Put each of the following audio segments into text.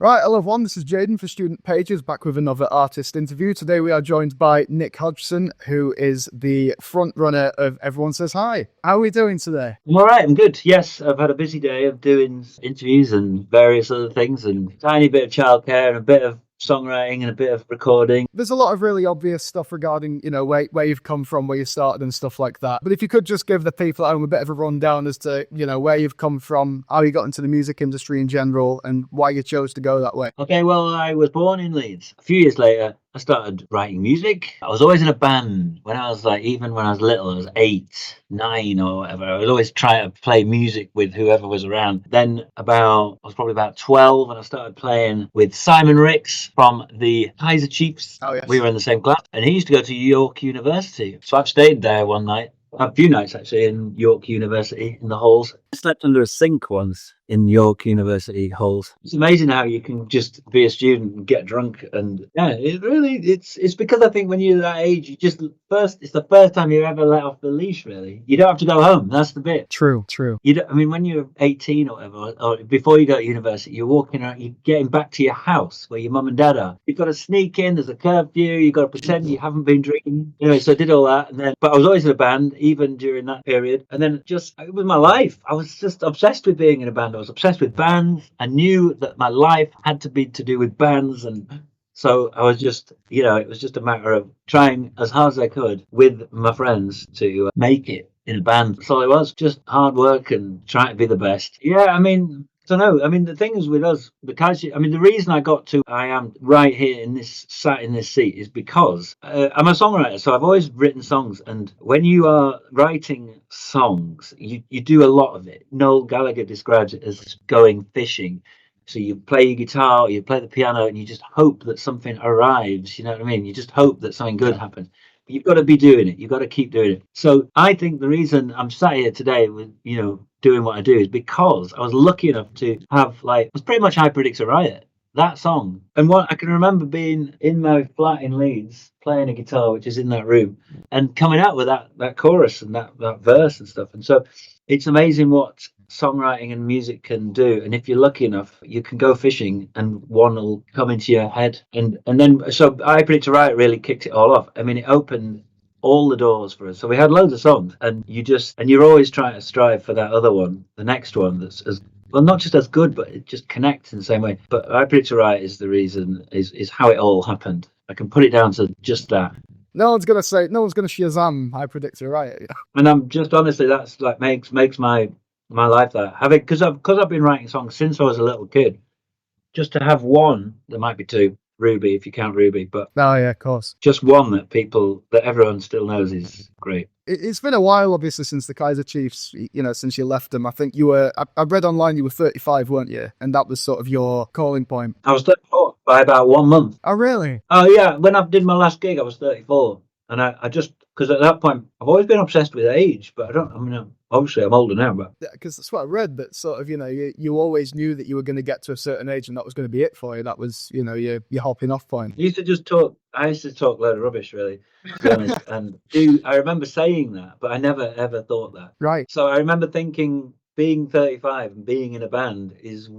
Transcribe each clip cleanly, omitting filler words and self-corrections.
Right, hello everyone, this is Jaden for Student Pages, back with another artist interview. Today we are joined by Nick Hodgson, who is the front runner of Everyone Says Hi. How are we doing today? I'm all right. I'm good. Yes, I've had a busy day of doing interviews and various other things, and a tiny bit of childcare and a bit of songwriting and a bit of recording. There's a lot of really obvious stuff regarding, where you've come from, where you started and stuff like that. But if you could just give the people at home a bit of a rundown as to, where you've come from, how you got into the music industry in general, and why you chose to go that way. Okay, well, I was born in Leeds. A few years later, I started writing music. I was always in a band when I was even when I was little, I was 8, 9 or whatever. I would always try to play music with whoever was around. Then I was probably about 12 and I started playing with Simon Ricks from the Kaiser Chiefs. Oh, yes. We were in the same class and he used to go to York University. So I've stayed there one night. A few nights actually in York University in the halls. I slept under a sink once in York University halls. It's amazing how you can just be a student and get drunk, and yeah, it's because I think when you're that age, it's the first time you're ever let off the leash. Really, you don't have to go home. That's the bit. True. I mean, when you're 18 or whatever, or before you go to university, you're walking around, you're getting back to your house where your mum and dad are. You've got to sneak in. There's a curfew. You've got to pretend you haven't been drinking. Anyway, so I did all that, but I was always in a band, even during that period. And then it was my life. I was just obsessed with being in a band. I was obsessed with bands. I knew that my life had to be to do with bands, and so I was just, it was just a matter of trying as hard as I could with my friends to make it in a band. That's all it was, just hard work and trying to be the best. Yeah, I mean, I don't know. I mean, the thing is with us, the reason I am right here sat in this seat is because I'm a songwriter. So I've always written songs. And when you are writing songs, you do a lot of it. Noel Gallagher describes it as going fishing. So you play your guitar, you play the piano, and you just hope that something arrives. You know what I mean? You just hope that something good happens. But you've got to be doing it. You've got to keep doing it. So I think the reason I'm sat here today with, doing what I do is because I was lucky enough to have it was pretty much I Predict a Riot, that song. And what I can remember being in my flat in Leeds, playing a guitar, which is in that room, and coming out with that chorus and that verse and stuff. And so it's amazing what songwriting and music can do. And if you're lucky enough, you can go fishing and one will come into your head. And then so I Predict a Riot really kicked it all off. I mean, it opened all the doors for us. So we had loads of songs, and you're always trying to strive for that other one, the next one that's as well, not just as good, but it just connects in the same way. But I Predict a Riot is the reason, is how it all happened. I can put it down to just that. No one's gonna Shazam I Predict a Riot. And I'm just honestly, that's makes my life that having because I've been writing songs since I was a little kid. Just to have one, there might be two. Ruby, if you count Ruby, but oh yeah, of course, just one that everyone still knows is great. It's been a while, obviously, since the Kaiser Chiefs. Since you left them, I think you were. I read online you were 35, weren't you? And that was sort of your calling point. I was 34 by about 1 month. Oh really? Oh yeah. When I did my last gig, I was 34, and I just because at that point I've always been obsessed with age, but obviously I'm older now, but because that's what I read, that sort of you always knew that you were going to get to a certain age and that was going to be it for you. That was your hopping off point. I used to talk a load of rubbish, really, to be honest. And I remember saying that, but I never ever thought that. Right. So I remember thinking being 35 and being in a band is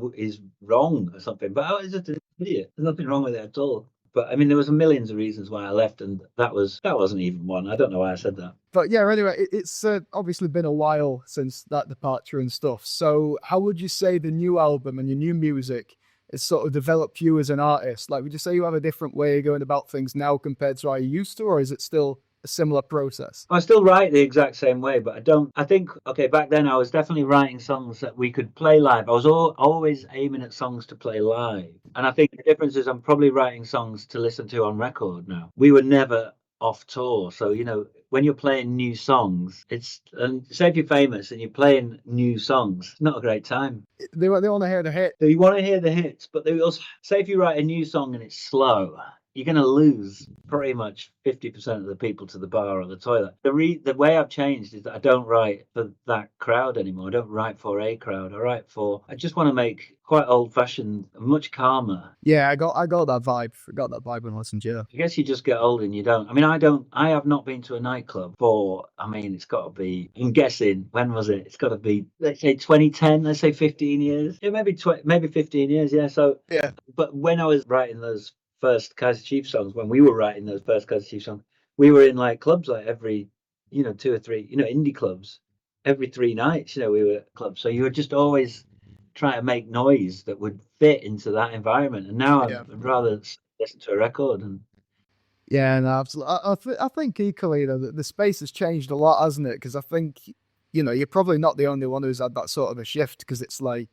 wrong or something, but I was just an idiot. There's nothing wrong with it at all. But I mean, there was millions of reasons why I left, and that wasn't even one. I don't know why I said that. But yeah, anyway, it's obviously been a while since that departure and stuff. So how would you say the new album and your new music has sort of developed you as an artist? Would you say you have a different way of going about things now compared to how you used to, or is it still a similar process? I still write the exact same way, but I think, okay, back then I was definitely writing songs that we could play live. I was always aiming at songs to play live. And I think the difference is I'm probably writing songs to listen to on record now. We were never off tour. So, when you're playing new songs, and say if you're famous and you're playing new songs, it's not a great time. They want to hear the hit. You want to hear the hits, but they also say if you write a new song and it's slow, you're going to lose pretty much 50% of the people to the bar or the toilet. The way I've changed is that I don't write for that crowd anymore. I don't write for a crowd. I just want to make quite old fashioned, much calmer. Yeah, I got that vibe. I got that vibe when I listened to you. I guess you just get old and you don't. I have not been to a nightclub it's got to be, I'm guessing, when was it? It's got to be, let's say 2010, let's say 15 years. Yeah, maybe 15 years, yeah. So, Yeah. but when I was writing those first Kaiser Chiefs songs, when we were writing those first Kaiser Chiefs songs, we were in like clubs like every, 2 or 3, indie clubs, every 3 nights, we were at clubs. So you were just always trying to make noise that would fit into that environment. And now Yeah. I'd rather listen to a record and Yeah, no, absolutely. I think equally, the space has changed a lot, hasn't it? Because I think, you're probably not the only one who's had that sort of a shift. Because it's like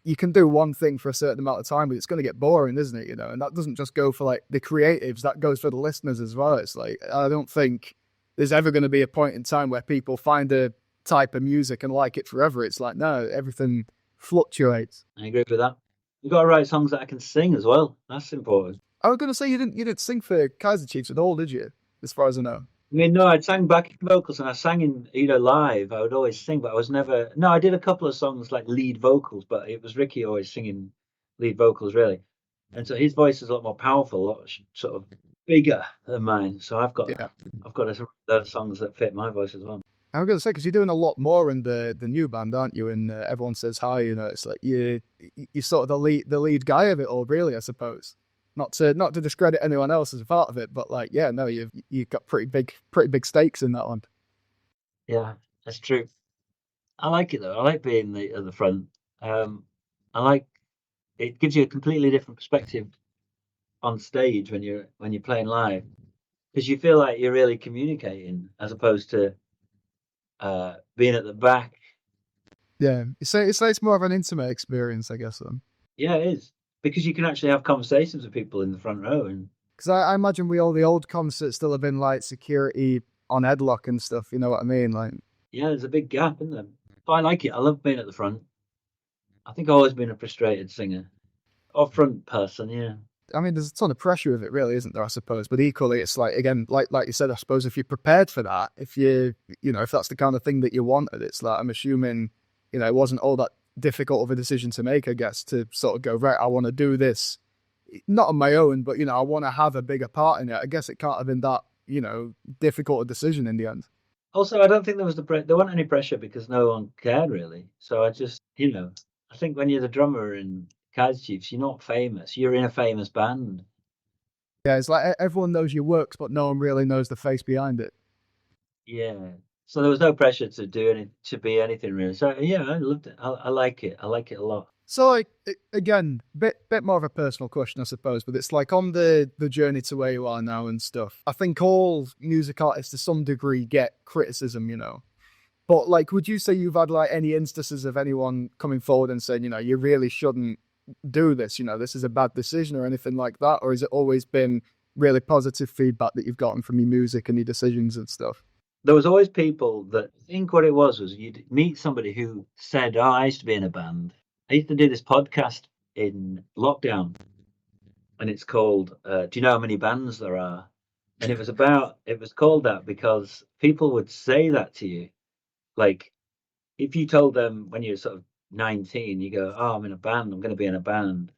you can do one thing for a certain amount of time, but it's going to get boring, isn't it? And that doesn't just go for like the creatives; that goes for the listeners as well. It's like I don't think there's ever going to be a point in time where people find a type of music and like it forever. It's like no, everything fluctuates. I agree with that. You've got to write songs that I can sing as well. That's important. I was going to say you didn't sing for Kaiser Chiefs at all, did you? As far as I know. I mean, no, I'd sang backing vocals and I sang in, live. I would always sing, but I was never. No, I did a couple of songs like lead vocals, but it was Ricky always singing lead vocals, really. And so his voice is a lot more powerful, a lot sort of bigger than mine. So Yeah. I've got those songs that fit my voice as well. I was going to say because you're doing a lot more in the new band, aren't you? And everyone says hi. It's like you're sort of the lead guy of it all, really. I suppose. Not to discredit anyone else as a part of it, but like, yeah, no, you've got pretty big stakes in that one. Yeah, that's true. I like it though. I like being at the front. Um, I like it gives you a completely different perspective on stage when you're playing live because you feel like you're really communicating as opposed to being at the back. Yeah, it's more of an intimate experience, I guess. Then, Yeah, it is because you can actually have conversations with people in the front row and because I imagine all the old concerts still have been like security on headlock and stuff. You know what I mean? Like, yeah, there's a big gap in them. But I like it. I love being at the front. I think I've always been a frustrated singer or front person. Yeah. I mean, there's a ton of pressure with it, really, isn't there? I suppose, but equally, it's like again, like you said, I suppose if you're prepared for that, if that's the kind of thing that you wanted, it's like I'm assuming, it wasn't all that difficult of a decision to make, I guess, to sort of go right. I want to do this, not on my own, but I want to have a bigger part in it. I guess it can't have been that difficult a decision in the end. Also, I don't think there wasn't any pressure because no one cared really. So I just, I think when you're the drummer in Kaiser Chiefs, you're not famous. You're in a famous band. Yeah, it's like everyone knows your works, but no one really knows the face behind it. Yeah. So there was no pressure to be anything really. So yeah, I loved it. I like it. I like it a lot. So, like, again, bit more of a personal question, I suppose, but it's like on the journey to where you are now and stuff. I think all music artists to some degree get criticism, But like, would you say you've had like any instances of anyone coming forward and saying, you really shouldn't do this, this is a bad decision or anything like that? Or has it always been really positive feedback that you've gotten from your music and your decisions and stuff? There was always people that I think what it was you'd meet somebody who said, "Oh, I used to be in a band. I used to do this podcast in lockdown, and it's called Do you know how many bands there are?" And it was called that because people would say that to you. Like if you told them when you're sort of 19, you go, "Oh, I'm in a band. I'm going to be in a band."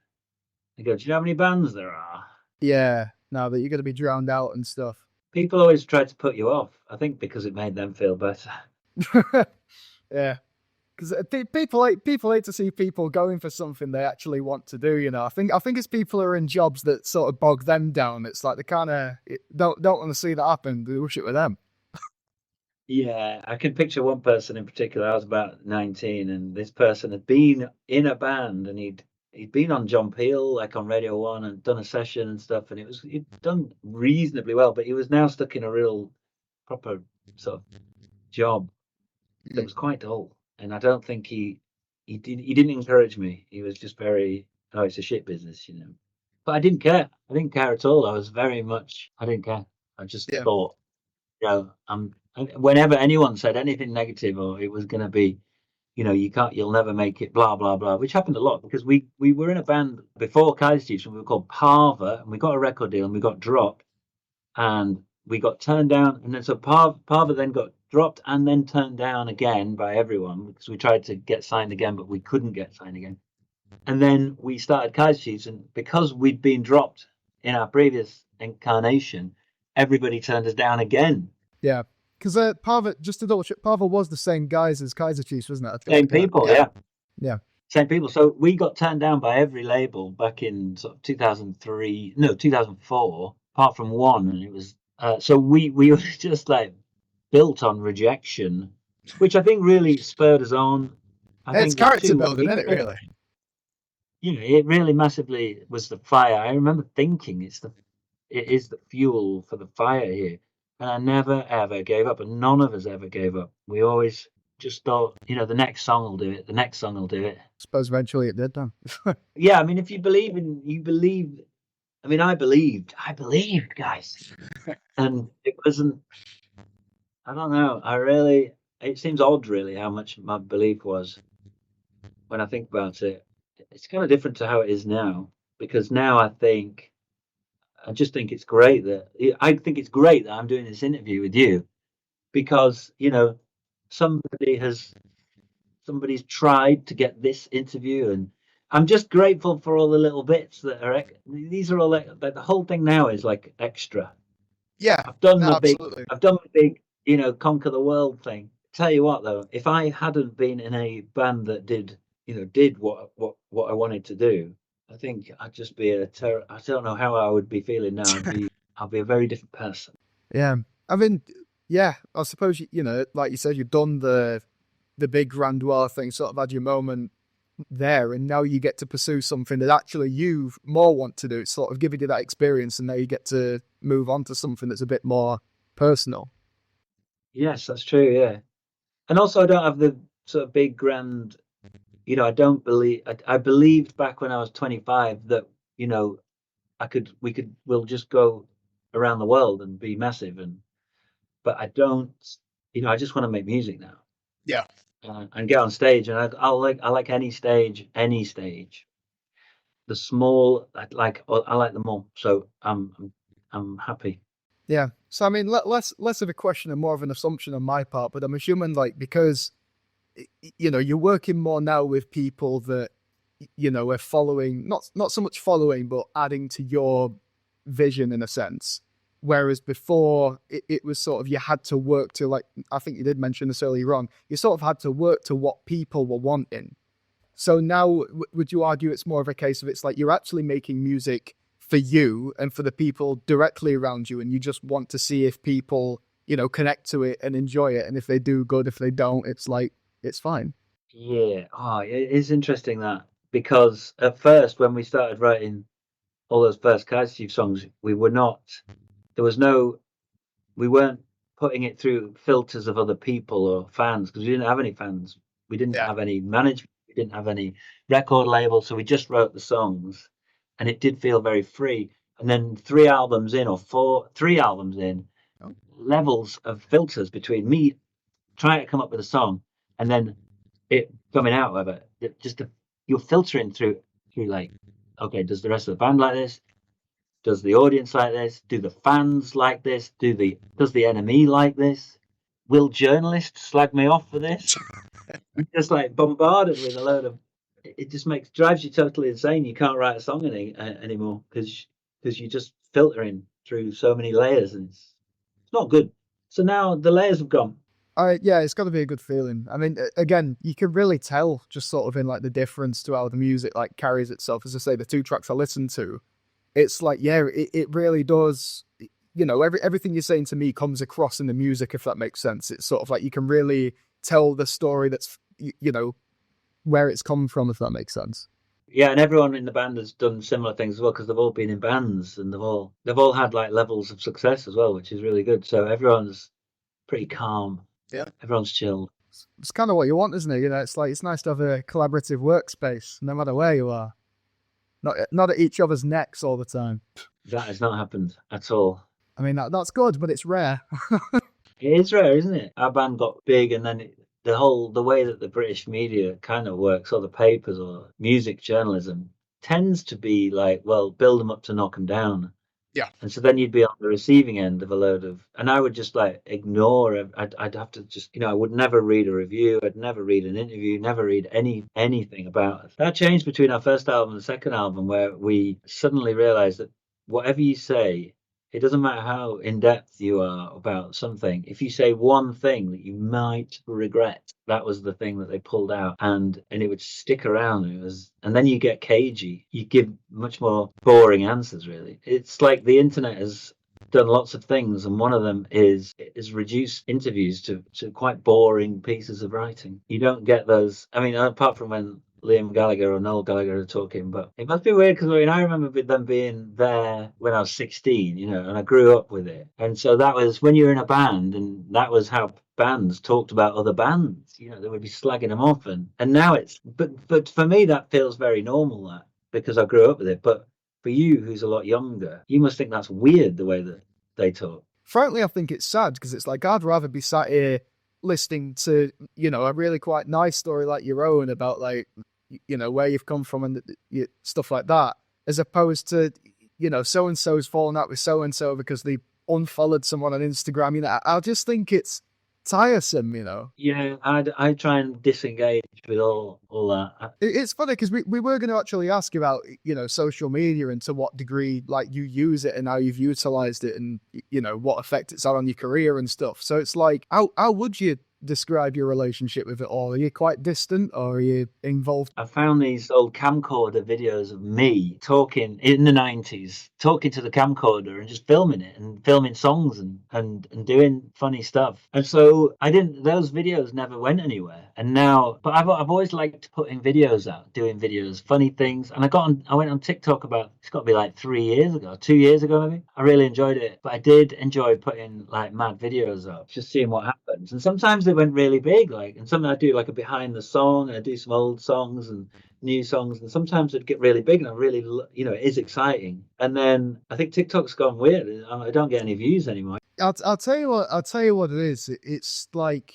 They go, "Do you know how many bands there are?" Yeah, now that you're going to be drowned out and stuff. People always try to put you off. I think because it made them feel better. Yeah. Because people hate to see people going for something they actually want to do. I think as people are in jobs that sort of bog them down, it's like they kind of don't want to see that happen. They wish it were them. Yeah, I can picture one person in particular. I was about 19, and this person had been in a band, and he'd been on John Peel, like on Radio One, and done a session and stuff, and he'd done reasonably well, but he was now stuck in a real proper sort of job that was quite dull, and I don't think he didn't encourage me. He was just very, "Oh, it's a shit business." But I didn't care. I didn't care at all. I didn't care. I just Yeah, thought, whenever anyone said anything negative or it was going to be you know, you'll never make it, blah blah blah, which happened a lot because we were in a band before Kaiser Chiefs, and we were called Parva, and we got a record deal, and we got dropped, and we got turned down, and then so Parva then got dropped and then turned down again by everyone because we tried to get signed again, but we couldn't get signed again. And then we started Kaiser Chiefs, and because we'd been dropped in our previous incarnation, everybody turned us down again. Yeah. Because Parva, just to double check, Parva was the same guys as Kaiser Chiefs, wasn't it? Same people, yeah. Yeah. Same people. So we got turned down by every label back in sort of 2004, apart from one, and it was so we were just like built on rejection, which I think really spurred us on. It's character building, isn't it, really? You know, it really massively was the fire. I remember thinking it is the fuel for the fire here. And I never ever gave up, and none of us ever gave up. We always just thought, you know, the next song will do it, the next song will do it. I suppose eventually it did, then. Yeah, I mean, if you believe, I mean, I believed, guys. And it wasn't, I don't know, it seems odd really how much my belief was when I think about it. It's kind of different to how it is now, because now I just think it's great that I'm doing this interview with you, because, you know, somebody's tried to get this interview, and I'm just grateful for all the little bits that are, these are all like the whole thing now is like extra. Yeah. I've done no, the absolutely. big, you know, conquer the world thing. Tell you what though, if I hadn't been in a band that did what I wanted to do, I think I'd just be I don't know how I would be feeling now. I'll be a very different person. Yeah. I mean, yeah, I suppose, you know, like you said, you've done the big grandeur thing, sort of had your moment there, and now you get to pursue something that actually you more want to do. It's sort of giving you that experience, and now you get to move on to something that's a bit more personal. Yes, that's true. Yeah. And also, I don't have the sort of big grand, you know, I believed back when I was 25 that, you know, we'll just go around the world and be massive. But I don't, you know, I just want to make music now. Yeah. And get on stage. And I like any stage. The small, I like them all. So I'm happy. Yeah. So, I mean, less of a question and more of an assumption on my part, but I'm assuming, like, because, you know, you're working more now with people that, you know, are following, not so much following, but adding to your vision in a sense. Whereas before, it was sort of, you had to work to, like, I think you did mention this earlier on, you sort of had to work to what people were wanting. So now, would you argue it's more of a case of, it's like you're actually making music for you and for the people directly around you, and you just want to see if people, you know, connect to it and enjoy it, and if they do, good. If they don't, it's like, it's fine. Yeah. Oh, it is interesting that, because at first when we started writing all those first Kaiser Chiefs songs, we weren't putting it through filters of other people or fans, because we didn't have any fans. We didn't Yeah. have any management. We didn't have any record label. So we just wrote the songs, and it did feel very free. And then 3 albums in, Oh. levels of filters between me trying to come up with a song and then it coming out of it. You're filtering through like, okay, does the rest of the band like this? Does the audience like this? Do the fans like this? Does the enemy like this? Will journalists slag me off for this? You're just like bombarded with a load of. It just drives you totally insane. You can't write a song anymore because you're just filtering through so many layers, and it's not good. So now the layers have gone. Yeah, it's got to be a good feeling. I mean, again, you can really tell just sort of in like the difference to how the music like carries itself. As I say, the two tracks I listened to, it's like, yeah, it really does. You know, everything you're saying to me comes across in the music, if that makes sense. It's sort of like you can really tell the story that's, you know, where it's come from, if that makes sense. Yeah, and everyone in the band has done similar things as well, because they've all been in bands and they've all had like levels of success as well, which is really good. So everyone's pretty calm. Yeah. Everyone's chilled. It's kind of what you want, isn't it? You know, it's like, it's nice to have a collaborative workspace, no matter where you are. Not at each other's necks all the time. That has not happened at all. I mean, that's good, but it's rare. It is rare, isn't it? Our band got big, and then the way that the British media kind of works, or the papers or music journalism, tends to be like, well, build them up to knock them down. Yeah. And so then you'd be on the receiving end of a load of, and I would just like ignore. I'd have to just, I would never read a review. I'd never read an interview. Never read anything about it. That changed between our first album and the second album, where we suddenly realized that whatever you say, it doesn't matter how in depth you are about something. If you say one thing that you might regret, that was the thing that they pulled out, and it would stick around. And then you get cagey. You give much more boring answers. Really, it's like the internet has done lots of things, and one of them is reduce interviews to quite boring pieces of writing. You don't get those. I mean, apart from when Liam Gallagher or Noel Gallagher are talking, but it must be weird because I remember them being there when I was 16, and I grew up with it. And so that was when you were in a band, and that was how bands talked about other bands. They would be slagging them off, and now but for me that feels very normal, that, because I grew up with it. But for you, who's a lot younger, you must think that's weird the way that they talk. Frankly, I think it's sad because it's like I'd rather be sat here listening to, a really quite nice story like your own about like, where you've come from and stuff like that, as opposed to, so and so's fallen out with so and so because they unfollowed someone on Instagram. I just think it's tiresome. Yeah, I try and disengage with all that. It's funny because we were going to actually ask about, social media and to what degree like you use it and how you've utilized it and, what effect it's had on your career and stuff. So it's like, how would you describe your relationship with it all? Are you quite distant or are you involved? I found these old camcorder videos of me talking in the 90s, talking to the camcorder and just filming it and filming songs and doing funny stuff. And so those videos never went anywhere. And now, but I've always liked putting videos out, doing videos, funny things. And I went on TikTok it's got to be like 2 years ago maybe. I really enjoyed it, but I did enjoy putting like mad videos up, just seeing what happens. And sometimes they went really big, and something I do like a behind the song, and I do some old songs and new songs, and sometimes it'd get really big, and I really, it is exciting. And then I think TikTok's gone weird. I don't get any views anymore. I'll tell you what it is. It's like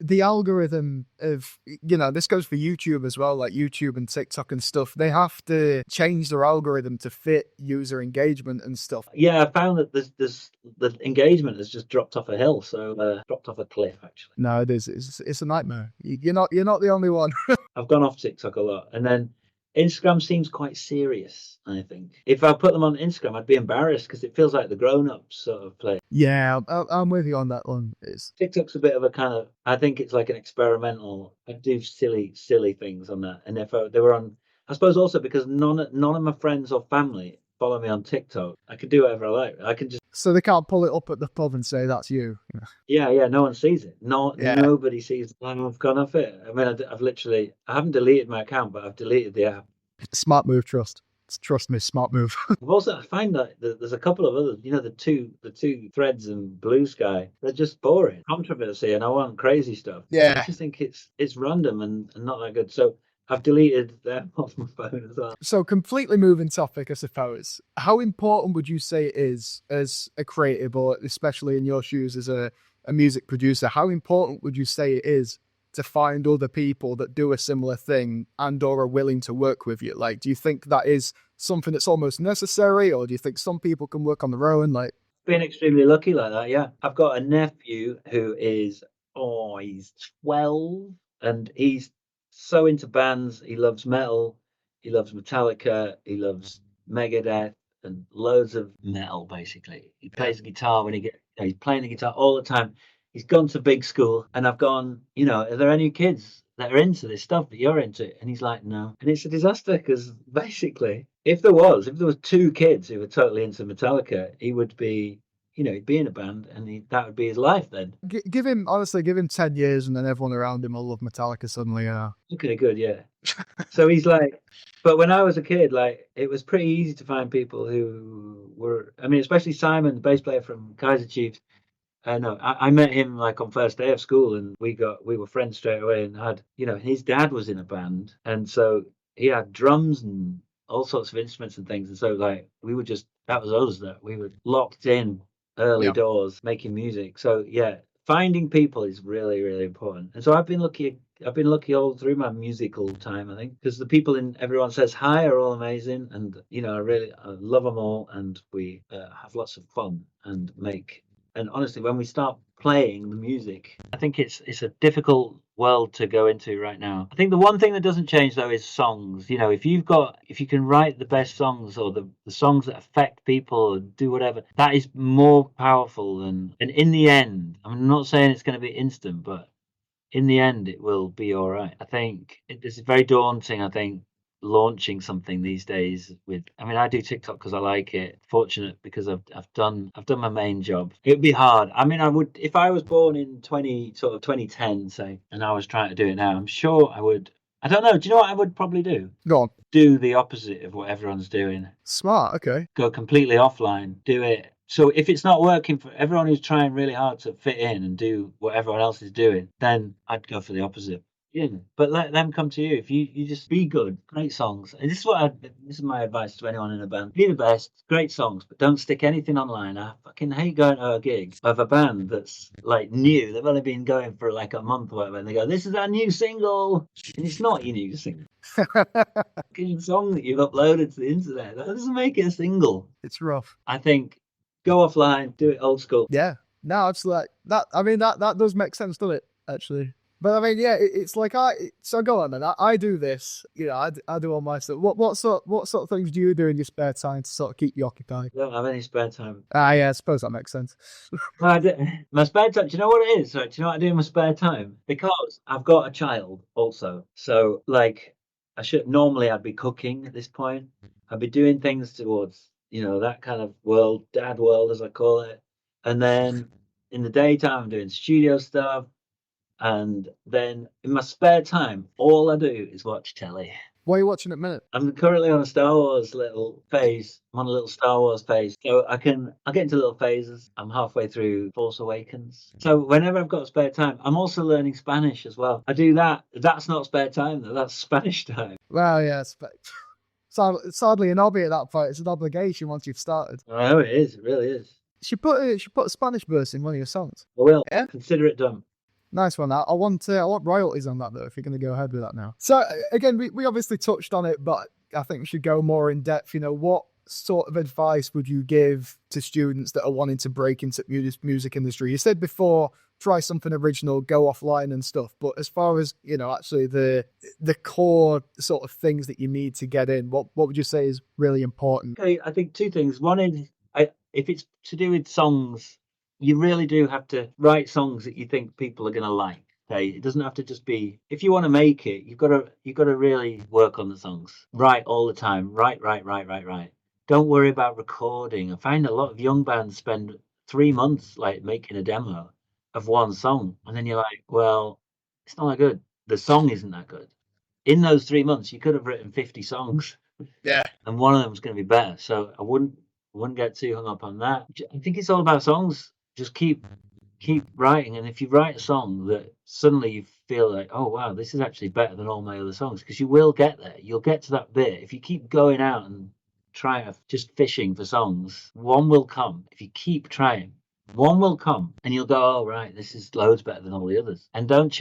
the algorithm of, this goes for YouTube as well, like YouTube and TikTok and stuff. They have to change their algorithm to fit user engagement and stuff. Yeah, I found that the engagement has just dropped off a hill, dropped off a cliff actually. No, it is. It's a nightmare. You're not the only one. I've gone off TikTok a lot, and then Instagram seems quite serious, I think. If I put them on Instagram, I'd be embarrassed because it feels like the grown-ups sort of play. Yeah, I'm with you on that one. TikTok's a bit of a kind of, I think it's like an experimental. I do silly things on that. And if they were on, I suppose also because none of my friends or family follow me on TikTok, I can do whatever I like. I can just. So they can't pull it up at the pub and say that's you. Yeah, no one sees it. Nobody sees it. I've gone off it. I mean, I haven't deleted my account, but I've deleted the app. Smart move, trust me, smart move. I find that there's a couple of others, the two threads and Blue Sky, they're just boring. Controversy, and I want crazy stuff. Yeah. I just think it's random and not that good. So I've deleted them off my phone as well. So completely moving topic, I suppose. How important would you say it is as a creative, or especially in your shoes as a music producer, how important would you say it is to find other people that do a similar thing and or are willing to work with you? Like, do you think that is something that's almost necessary, or do you think some people can work on their own? Like, been extremely lucky like that, yeah. I've got a nephew who is, he's 12, and he's so into bands. He loves metal, he loves Metallica, he loves Megadeth, and loads of metal, basically. He plays the guitar he's playing the guitar all the time. He's gone to big school, and I've gone, are there any kids that are into this stuff that you're into? And he's like, no. And it's a disaster because basically, if there was 2 kids who were totally into Metallica, he would be, he'd be in a band, and that would be his life then. Give him 10 years and then everyone around him will love Metallica suddenly. Looking good, yeah. So he's like, but when I was a kid, like, it was pretty easy to find people who were, I mean, especially Simon, the bass player from Kaiser Chiefs. No, I met him like on first day of school, and we were friends straight away, and had, his dad was in a band, and so he had drums and all sorts of instruments and things, and so like that was us, that we were locked in early doors making music. So yeah, finding people is really, really important. And so I've been lucky. I've been lucky all through my musical time, I think, because the people in Everyone Says Hi are all amazing, and I love them all, and we have lots of fun and make. And honestly, when we start playing the music, I think it's a difficult world to go into right now. I think the one thing that doesn't change though is songs. If you can write the best songs, or the songs that affect people, or do whatever, that is more powerful than. And in the end, I'm not saying it's going to be instant, but in the end, it will be all right. I think it's very daunting. I think launching something these days I do TikTok because I like it. Fortunate because I've done my main job. It'd be hard. I would, if I was born in 2010, say, and I was trying to do it now, I'm sure I would. I don't know. Do you know what I would probably do? Go on. Do the opposite of what everyone's doing. Smart. Okay. Go completely offline. Do it. So if it's not working for everyone who's trying really hard to fit in and do what everyone else is doing, then I'd go for the opposite. Yeah, but let them come to you. If you just be good, great songs. And this is my advice to anyone in a band: be the best, great songs, but don't stick anything online. I fucking hate going to a gig of a band that's like new. They've only been going for like a month or whatever, and they go, "This is our new single," and it's not your new single. Fucking song that you've uploaded to the internet. That doesn't make it a single. It's rough. I think go offline, do it old school. Yeah. No, absolutely. That does make sense, doesn't it? Actually. But yeah, it's like so go on then. I do this, I do all my stuff. What sort of things do you do in your spare time to sort of keep you occupied? I don't have any spare time. Yeah, I suppose that makes sense. My spare time, do you know what it is? Do you know what I do in my spare time? Because I've got a child also. So like I'd be cooking at this point. I'd be doing things towards, that kind of world, dad world as I call it. And then in the daytime I'm doing studio stuff. And then in my spare time, all I do is watch telly. What are you watching at the minute? I'm currently on a Star Wars little phase. I'm on a little Star Wars phase. So I'll get into little phases. I'm halfway through Force Awakens. So whenever I've got spare time, I'm also learning Spanish as well. I do that. That's not spare time, though. That's Spanish time. Well, yeah, it's hardly an hobby at that point. It's an obligation once you've started. I know it is. It really is. You should put a Spanish verse in one of your songs. I will. Yeah? Consider it done. Nice one. I want royalties on that though, if you're going to go ahead with that now. So again, we obviously touched on it, but I think we should go more in depth. What sort of advice would you give to students that are wanting to break into music industry? You said before, try something original, go offline and stuff. But as far as, actually the core sort of things that you need to get in, what would you say is really important? Okay, I think two things. One is, if it's to do with songs, you really do have to write songs that you think people are going to like. Okay, it doesn't have to just be. If you want to make it, you've got to really work on the songs. Write all the time. Write. Don't worry about recording. I find a lot of young bands spend 3 months like making a demo of one song, and then you're like, well, it's not that good. The song isn't that good. In those 3 months, you could have written 50 songs. Yeah, and one of them is going to be better. So I wouldn't get too hung up on that. I think it's all about songs. Just keep writing, and if you write a song that suddenly you feel like, oh wow, this is actually better than all my other songs, because you will get there. You'll get to that bit if you keep going out and trying, just fishing for songs. One will come if you keep trying. One will come, and you'll go, oh right, this is loads better than all the others. And don't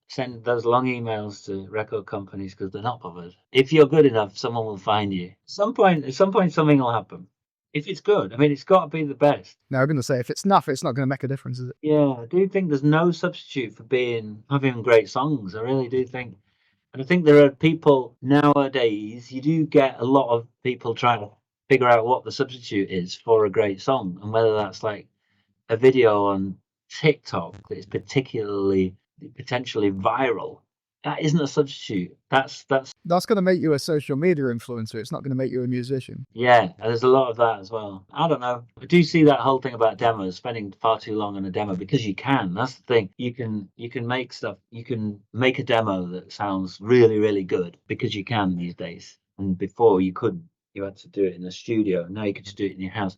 send those long emails to record companies because they're not bothered. If you're good enough, someone will find you. At some point, something will happen. If it's good, it's got to be the best. No, I'm going to say, if it's nothing, it's not going to make a difference, is it? Yeah, I do think there's no substitute for having great songs. I really do think. And I think there are people nowadays, you do get a lot of people trying to figure out what the substitute is for a great song, and whether that's like a video on TikTok that is potentially viral. That isn't a substitute. That's going to make you a social media influencer. It's not going to make you a musician. Yeah, and there's a lot of that as well. I don't know. I do see that whole thing about demos, spending far too long on a demo, because you can. That's the thing. You can make stuff. You can make a demo that sounds really, really good because you can these days. And before you couldn't. You had to do it in a studio. Now you can just do it in your house.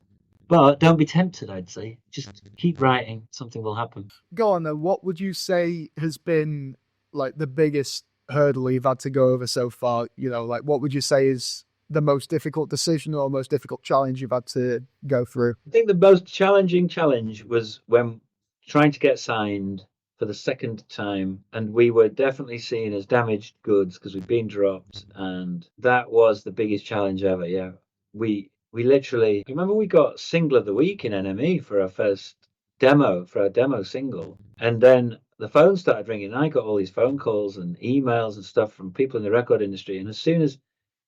But don't be tempted, I'd say. Just keep writing. Something will happen. Go on then. What would you say has been like the biggest hurdle you've had to go over so far? Like what would you say is the most difficult decision or most difficult challenge you've had to go through? I think the most challenging challenge was when trying to get signed for the second time, and we were definitely seen as damaged goods because we'd been dropped, and that was the biggest challenge ever. Yeah, we literally. I remember we got single of the week in NME for our first demo, for our demo single, and then the phone started ringing. And I got all these phone calls and emails and stuff from people in the record industry, and as soon as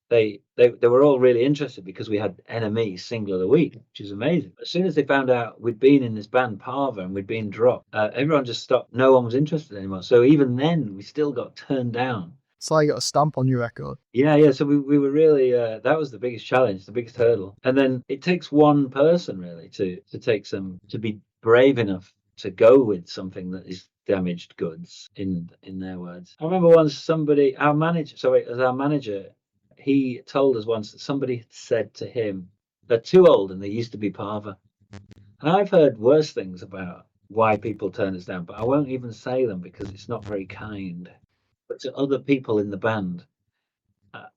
they were all really interested because we had NME single of the week, which is amazing. As soon as they found out we'd been in this band Parva and we'd been dropped, everyone just stopped. No one was interested anymore. So even then, we still got turned down. So you got a stamp on your record. Yeah. So we were really that was the biggest challenge, the biggest hurdle. And then it takes one person really to be brave enough to go with something that is damaged goods in their words. I remember once our manager, he told us once that somebody had said to him, they're too old and they used to be Parva. And I've heard worse things about why people turn us down, but I won't even say them because it's not very kind. But to other people in the band,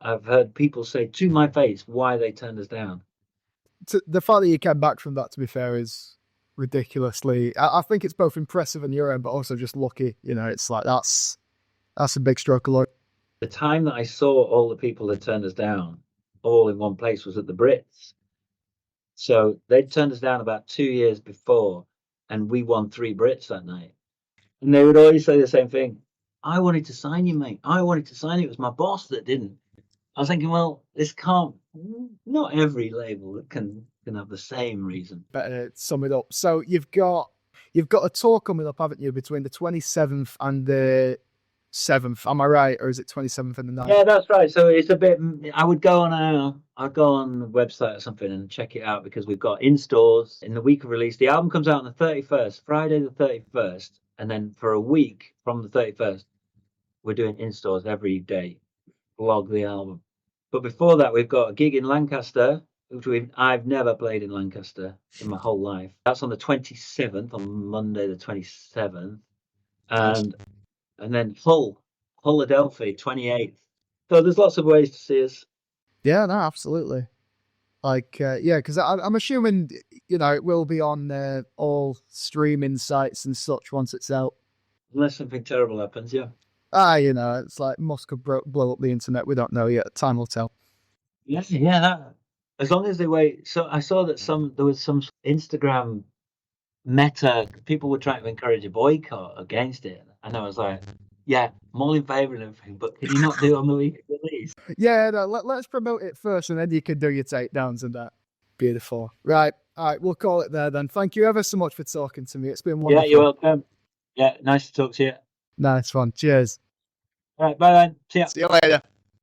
I've heard people say to my face why they turned us down. The fact that you came back from that, to be fair, is ridiculously. I think it's both impressive on your end, but also just lucky. You know, it's like that's a big stroke of luck. The time that I saw all the people that turned us down all in one place was at the Brits. So they'd turned us down about 2 years before, and we won 3 Brits that night. And they would always say the same thing. I wanted to sign you, mate. I wanted to sign you. It was my boss that didn't. I was thinking, well, this can't. Not every label can have the same reason. Better sum it up. So you've got a tour coming up, haven't you, between the 27th and the 7th? Am I right, or is it 27th and the 9th? Yeah, that's right. So it's a bit. I would go on the website or something and check it out because we've got in stores in the week of release. The album comes out on the 31st, Friday the 31st, and then for a week from the 31st, we're doing in stores every day. Vlog the album. But before that, we've got a gig in Lancaster, which I've never played in Lancaster in my whole life. That's on the 27th, on Monday the 27th, and then Philadelphia 28th. So there's lots of ways to see us. Yeah, no, absolutely. Like, yeah, because I'm assuming, you know, it will be on all streaming sites and such once it's out. Unless something terrible happens, yeah. You know, it's like Musk could blow up the internet. We don't know yet. Time will tell. Yeah. That, as long as they wait. So I saw that there was some Instagram meta. People were trying to encourage a boycott against it, and I was like, yeah, I'm all in favour of everything, but can you not do it on the week of release? Yeah, no, let's promote it first, and then you can do your takedowns and that. Beautiful. Right. All right, we'll call it there then. Thank you ever so much for talking to me. It's been wonderful. Yeah, you're welcome. Yeah, nice to talk to you. Nice one. Cheers. All right, bye then. See ya. See you later.